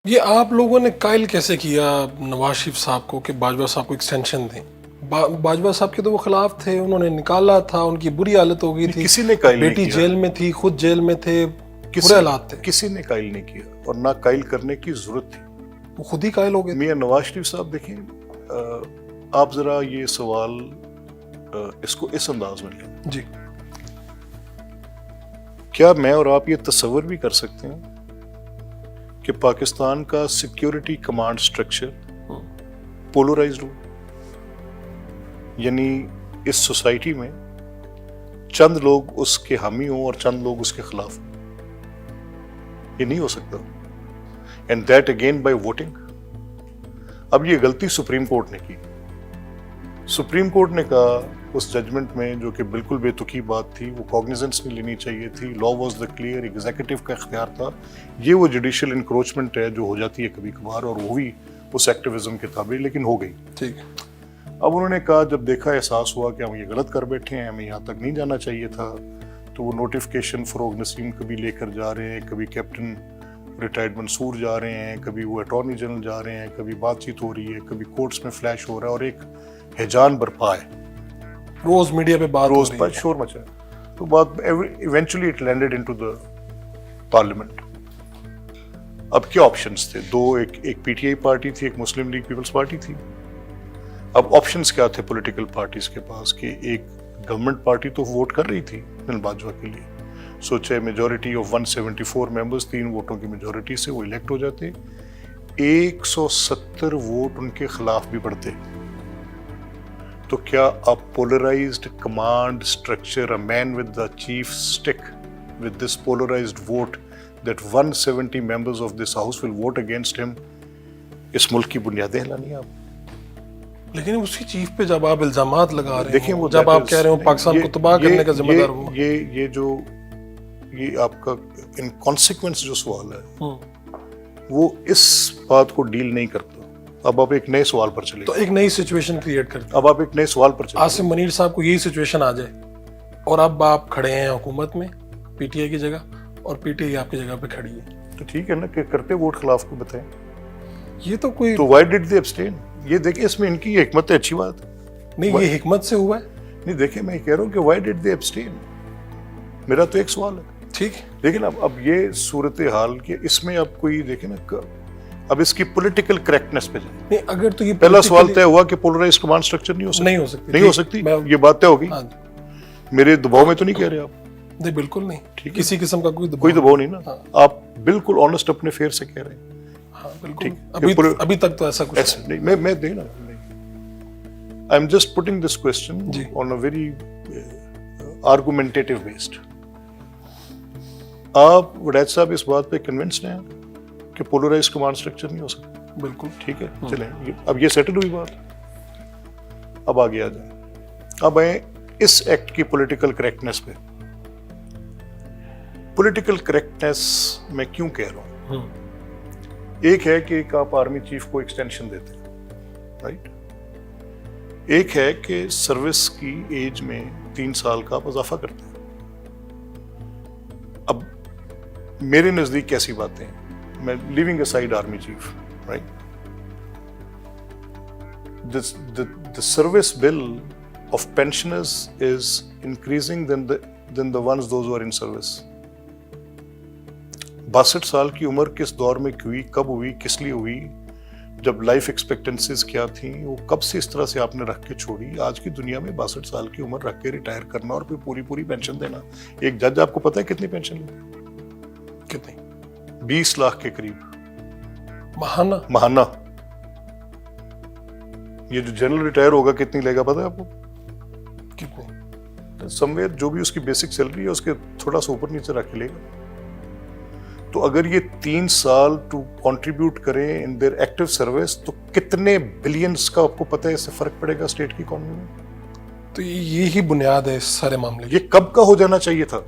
یہ آپ لوگوں نے قائل کیسے کیا نواز شریف صاحب کو کہ باجوہ صاحب کو ایکسٹینشن دیں؟ باجوہ صاحب کے تو وہ خلاف تھے، انہوں نے نکالا تھا، ان کی بری حالت ہو گئی تھی، کسی نے قائل نہیں بیٹی کیا، جیل میں تھی، خود جیل میں تھے، برے حالات تھے، کسی نے قائل نہیں کیا اور نہ قائل کرنے کی ضرورت تھی۔ وہ خود ہی قائل ہو گئے تھے۔ میاں نواز شریف صاحب دیکھیں، آپ ذرا یہ سوال اس کو اس انداز میں لیں، جی کیا میں اور آپ یہ تصور بھی کر سکتے ہیں کہ پاکستان کا سیکیورٹی کمانڈ سٹرکچر پولرائزڈ ہو؟ یعنی اس سوسائٹی میں چند لوگ اس کے حامی ہوں اور چند لوگ اس کے خلاف ہوں؟ یہ نہیں ہو سکتا، and that again by voting. اب یہ غلطی سپریم کورٹ نے کی۔ سپریم کورٹ نے کہا اس ججمنٹ میں، جو کہ بالکل بے تکی بات تھی، وہ کوگنیزنس نہیں لینی چاہیے تھی، law was the clear, executive کا اختیار تھا۔ یہ وہ جوڈیشل انکروچمنٹ ہے جو ہو جاتی ہے کبھی کبھار، اور وہ بھی اس ایکٹیویزم کے تابع، لیکن ہو گئی۔ ٹھیک ہے۔ اب انہوں نے کہا، جب دیکھا، احساس ہوا کہ ہم یہ غلط کر بیٹھے ہیں، ہمیں یہاں تک نہیں جانا چاہیے تھا، تو وہ نوٹیفکیشن فروغ نسیم کبھی لے کر جا رہے ہیں، کبھی کیپٹن ریٹائرڈ منصور جا رہے ہیں، کبھی وہ اٹارنی جنرل جا رہے ہیں، کبھی بات چیت ہو رہی ہے، کبھی کورٹس میں فلیش ہو رہا ہے، اور ایک ہیجان برپا ہے، روز میڈیا پہ بات ہو روز رہی پر ہے۔ شور مچا ہے۔ تو بات eventually it landed into the parliament. اب کیا آپشنز تھے؟ دو، ایک پی ٹی آئی پارٹی تھی، ایک مسلم لیگ پیپلز پارٹی تھی۔ اب آپشنز کیا تھے پولیٹیکل پارٹیز کے پاس؟ کہ ایک گورنمنٹ پارٹی تو ووٹ کر رہی تھی بن باجوہ کے لیے، سوچے میجورٹی آف 174 ممبرز، 3 ووٹوں کی میجورٹی سے وہ الیکٹ ہو جاتے، 170 ووٹ ان کے خلاف بھی پڑتے، تو کیا اب polarised command structure, a man with the chief stick, with this polarized vote, that 170 members of this house will vote against him، اس ملک کی بنیادیں ہلانی آپ؟ لیکن اسی چیف پہ جب آپ الزامات لگا رہے دیکھیں، ہیں، وہ جب آپ کہہ رہے ہو پاکستان کو تباہ کرنے کا ذمہ دار وہ، یہ آپ کا ان کانسیکوینس جو سوال ہے وہ اس بات کو ڈیل نہیں کرتا۔ اب آپ ایک نئے سوال پر چلے، تو ایک نئی سچویشن کریٹ کرتے ہیں۔ اب آپ ایک نئے سوال پر چلے۔ عاصم منیر صاحب کو یہی سچویشن آ جائے اور اب آپ کھڑے ہیں حکومت میں پی ٹی آئی کی جگہ، اور پی ٹی آئی آپ کی جگہ پہ کھڑی ہے، تو ٹھیک ہے نا، کہ کرتے ووٹ خلاف کو بتائیں، یہ تو کوئی تو وائی ڈڈ دے ابسٹین؟ یہ دیکھیں، اس میں ان کی حکمت ہے، اچھی بات ہے۔ نہیں، یہ حکمت سے ہوا ہے۔ نہیں، دیکھیں، میں کہہ رہا ہوں کہ وائی ڈڈ دے ابسٹین، میرا تو ایک سوال ہے۔ ٹھیک، لیکن اب یہ صورتحال کہ اس میں اب کوئی دیکھیں نا، اب اس کی پولیٹیکل کریکٹنس پہ جائیں۔ نہیں، اگر تو یہ پہلا سوال طے ہوا کہ پولرائز کمانڈ سٹرکچر نہیں ہو سکتی، نہیں ہو سکتی، یہ بات طے ہو گئی۔ ہاں جی، میرے دباؤ میں تو نہیں کہہ رہے آپ؟ نہیں بالکل نہیں، ٹھیک ہے، کسی قسم کا کوئی کوئی دباؤ نہیں نا، آپ بالکل آنےسٹ اپنے فیئر سے کہہ رہے ہیں۔ ہاں بالکل، ابھی تک تو ایسا کچھ نہیں، میں دینا، I am just putting this question on a very argumentative based. آپ وڈیت صاحب اس بات پہ کنونسڈ ہیں کہ پولرائز کمانڈ سٹرکچر نہیں ہو سکتا؟ بالکل ٹھیک ہے، چلیں، اب یہ سیٹل ہوئی بات، اب آگے آ جائیں، اب آئیں اس ایکٹ کی پولیٹیکل کریکٹنس پہ۔ پولیٹیکل کریکٹنس میں کیوں کہہ رہا ہوں؟ ایک ہے کہ آپ آرمی چیف کو ایکسٹینشن دیتے ہیں، رائٹ؟ ایک ہے کہ سروس کی ایج میں 3 سال کا آپ اضافہ کرتے ہیں۔ اب میرے نزدیک کیسی باتیں ہیں، میں leaving aside army chief, right? The service bill of pensioners is increasing than the ones those who are in service۔ 62 سال کی عمر کس دور میں ہوئی، کب ہوئی، کس لیے ہوئی، جب لائف ایکسپیکٹنسیز کیا تھیں، وہ کب سے اس طرح سے آپ نے رکھ کے چھوڑی؟ آج کی دنیا میں 62 سال کی عمر رکھ کے ریٹائر کرنا اور پھر پوری پینشن دینا۔ ایک جج آپ کو پتہ ہے کتنی پینشن لے؟ کتنی؟ 20 لاکھ کے قریب ماہانہ۔ یہ جو جنرل ریٹائر ہوگا کتنی لے گا پتہ ہے آپ کو؟ کتنی؟ سم ویئر جو بھی اس کی بیسک سیلری ہے اس کے تھوڑا سا اوپر نیچے رکھ کے لے گا۔ تو اگر یہ 3 سال ٹو کنٹریبیوٹ کریں ان دیئر ایکٹیو سروس، تو کتنے بلینز کا آپ کو پتہ ہے اس سے فرق پڑے گا اسٹیٹ کی اکانومی میں؟ تو یہی بنیاد ہے اس سارے معاملے کی۔ یہ کب کا ہو جانا چاہیے تھا؟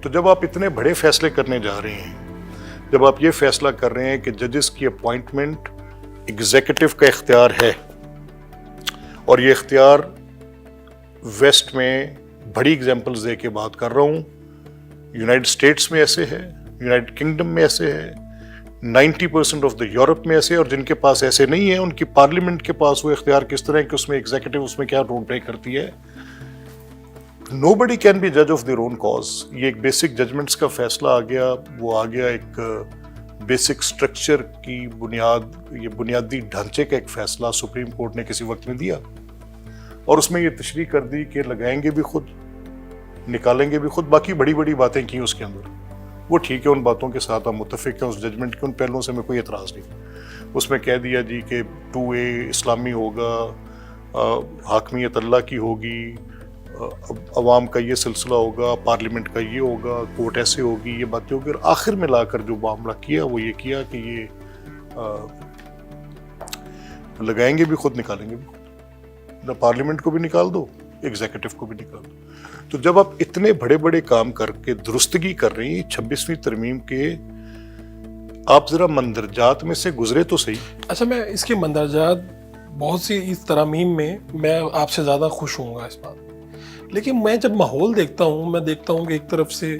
تو جب آپ اتنے بڑے فیصلے کرنے جا رہے ہیں، جب آپ یہ فیصلہ کر رہے ہیں کہ ججز کی اپوائنٹمنٹ ایگزیکٹو کا اختیار ہے، اور یہ اختیار ویسٹ میں بڑی ایگزامپلز دے کے بات کر رہا ہوں، یونائٹڈ اسٹیٹس میں ایسے ہے، یونائٹڈ کنگڈم میں ایسے ہے، 90% آف دا یورپ میں ایسے، اور جن کے پاس ایسے نہیں ہیں ان کی پارلیمنٹ کے پاس وہ اختیار کس طرح ہے کہ اس میں ایگزیکٹو اس میں کیا رول پلے کرتی ہے. Nobody can be judge of their own cause. یہ ایک بیسک ججمنٹس کا فیصلہ آ گیا، وہ آ گیا ایک بیسک سٹرکچر کی بنیاد، یہ بنیادی ڈھانچے کا ایک فیصلہ سپریم کورٹ نے کسی وقت میں دیا، اور اس میں یہ تشریح کر دی کہ لگائیں گے بھی خود، نکالیں گے بھی خود، باقی بڑی بڑی باتیں کی اس کے اندر. وہ ٹھیک ہے، ان باتوں کے ساتھ ہم متفق ہیں، اس ججمنٹ کے ان پہلوؤں سے میں کوئی اعتراض نہیں. اس میں کہہ دیا جی کہ 2A اسلامی ہوگا، حاکمیت اللہ کی ہوگی، عوام کا یہ سلسلہ ہوگا، پارلیمنٹ کا یہ ہوگا، کورٹ ایسے ہوگی، یہ باتیں ہوگی، اور آخر میں لا کر جو معاملہ کیا وہ یہ کیا کہ یہ لگائیں گے بھی خود، نکالیں گے بھی خود. نہ پارلیمنٹ کو بھی نکال دو، ایگزیکٹو کو بھی نکال دو. تو جب آپ اتنے بڑے بڑے کام کر کے درستگی کر رہی ہیں 26ویں ترمیم کے، آپ ذرا مندرجات میں سے گزرے تو صحیح. اچھا، میں اس کے مندرجات بہت سی اس ترامیم میں آپ سے زیادہ خوش ہوں گا اس بات، لیکن میں جب ماحول دیکھتا ہوں، میں دیکھتا ہوں کہ ایک طرف سے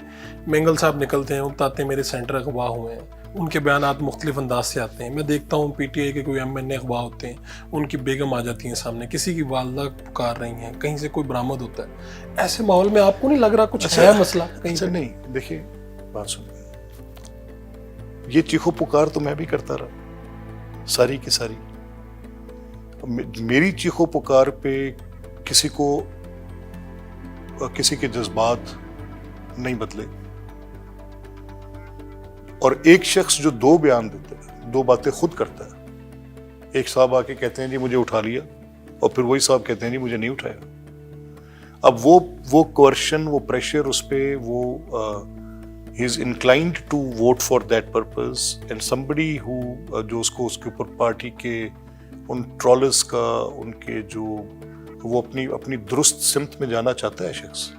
مینگل صاحب نکلتے ہیں، بتاتے ہیں میرے سینٹر اغوا ہوئے ہیں، ان کے بیانات مختلف انداز سے آتے ہیں. میں دیکھتا ہوں PTI کے کوئی MNA اغوا ہوتے ہیں، ان کی بیگم آ جاتی ہیں سامنے، کسی کی والدہ پکار رہی ہیں، کہیں سے کوئی برآمد ہوتا ہے. ایسے ماحول میں آپ کو نہیں لگ رہا کچھ ہے مسئلہ کہیں سے؟ نہیں، دیکھیے بات سنیں، یہ چیخو پکار تو میں بھی کرتا رہا ساری کی ساری. میری چیخو پکار پہ کسی کے جذبات نہیں بدلے، اور ایک شخص جو 2 بیان دیتا ہے، 2 باتیں خود کرتا ہے. ایک صاحب آ کے کہتے ہیں جی مجھے اٹھا لیا، اور پھر وہی صاحب کہتے ہیں جی مجھے نہیں اٹھایا. اب وہ کوئرشن، وہ پریشر اس پہ، وہ he is inclined to vote for that purpose, and somebody who جو اس کے اوپر پارٹی کے ان ٹرولرز کا، ان کے جو وہ اپنی درست سمت میں جانا چاہتا ہے شخص،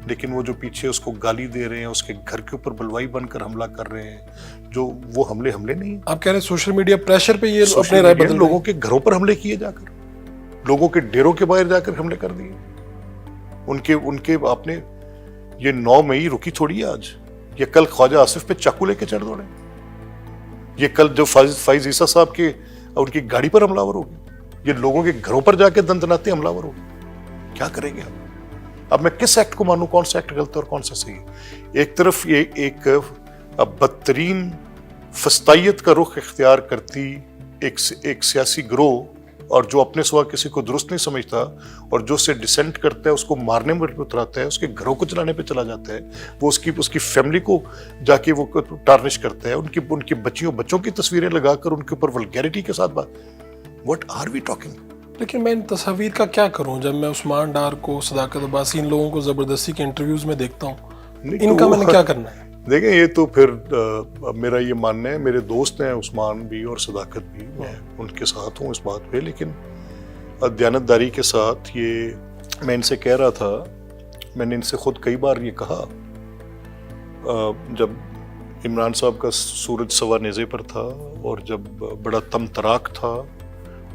لیکن وہ جو پیچھے اس کو گالی دے رہے ہیں، اس کے گھر کے اوپر بلوائی بن کر حملہ کر رہے ہیں، جو وہ حملے نہیں ہیں. آپ کہہ رہے ہیں سوشل میڈیا پریشر پہ یہ اپنے رائے بدل، لوگوں کے گھروں پر حملے کیے جا کر، لوگوں کے ڈیروں کے باہر جا کر حملے کر دیے. ان کے آپ نے یہ 9 مئی رکی تھوڑی ہے آج، یہ کل خواجہ آصف پہ چاقو لے کے چڑھ دوڑے، یہ کل جو فائز عیسیٰ صاحب کے ان کی گاڑی پر حملہ ور ہو گیا، یہ لوگوں کے گھروں پر جا کے دندناتے حملہ ور ہو گئے. کیا کریں گے اب میں کس ایکٹ کو مانوں، کون سا ایکٹ غلط ہے اور کون سا صحیح ہے؟ ایک طرف یہ ایک بدترین فسطائیت کا رخ اختیار کرتی ایک سیاسی گروہ، اور جو اپنے سوا کسی کو درست نہیں سمجھتا، اور جو سے ڈسینٹ کرتا ہے اس کو مارنے میں اتراتا ہے، اس کے گھروں کو چلانے پہ چلا جاتا ہے، وہ اس کی فیملی کو جا کے وہ ٹارنش کرتا ہے، ان کی بچوں کی تصویریں لگا کر ان کے اوپر ولگیرٹی کے ساتھ بات. What are we talking? لیکن میں ان تصاویر کا کیا کروں جب میں عثمان ڈار کو، صداقت عباسی، ان لوگوں کو زبردستی کے انٹرویوز میں دیکھتا ہوں، ان کا میں نے کیا کرنا ہے؟ دیکھیں یہ تو پھر میرا یہ ماننا ہے، میرے دوست ہیں عثمان بھی اور صداقت بھی، میں ان کے ساتھ ہوں اس بات پہ، لیکن دیانتداری کے ساتھ یہ میں ان سے کہہ رہا تھا، میں نے ان سے خود کئی بار یہ کہا جب عمران صاحب کا سورج سوا نیزے پر تھا، اور جب بڑا تم تراک تھا،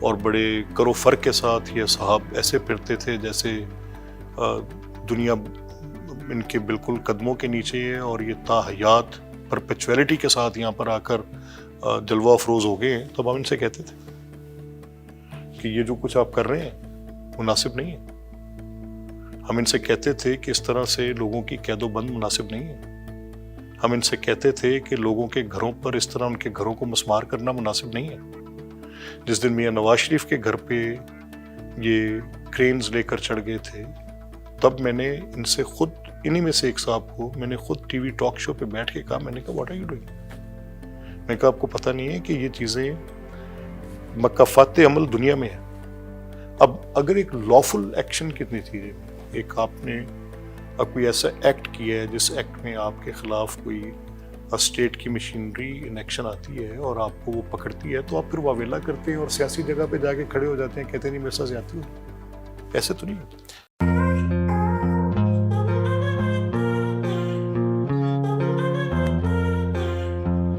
اور بڑے کرو فر کے ساتھ یہ صاحب ایسے پھرتے تھے جیسے دنیا ان کے بالکل قدموں کے نیچے ہے، اور یہ تا حیات پرپیچویلٹی کے ساتھ یہاں پر آ کر جلوہ افروز ہو گئے ہیں. تو ہم ان سے کہتے تھے کہ یہ جو کچھ آپ کر رہے ہیں مناسب نہیں ہے. ہم ان سے کہتے تھے کہ اس طرح سے لوگوں کی قید و بند مناسب نہیں ہے. ہم ان سے کہتے تھے کہ لوگوں کے گھروں پر اس طرح ان کے گھروں کو مسمار کرنا مناسب نہیں ہے. جس دن میاں نواز شریف کے گھر پہ یہ کرینز لے کر چڑھ گئے تھے، تب میں نے ان سے خود، انہی میں سے ایک صاحب کو میں نے خود ٹی وی ٹاک شو پہ بیٹھ کے کہا، میں نے کہا واٹ آر یو ڈوئنگ؟ میں نے کہا آپ کو پتہ نہیں ہے کہ یہ چیزیں مکافات عمل دنیا میں ہے. اب اگر ایک لافل ایکشن کتنی تھی، ایک آپ نے کوئی ایسا ایکٹ کیا ہے جس ایکٹ میں آپ کے خلاف کوئی اسٹیٹ کی مشینری ان ایکشن آتی ہے اور آپ کو وہ پکڑتی ہے، تو آپ پھر واویلا کرتے ہیں اور سیاسی جگہ پہ جا کے کھڑے ہو جاتے ہیں، کہتے ہیں نہیں میرے ساتھ زیادتی ہو. ایسے تو نہیں ہوتا.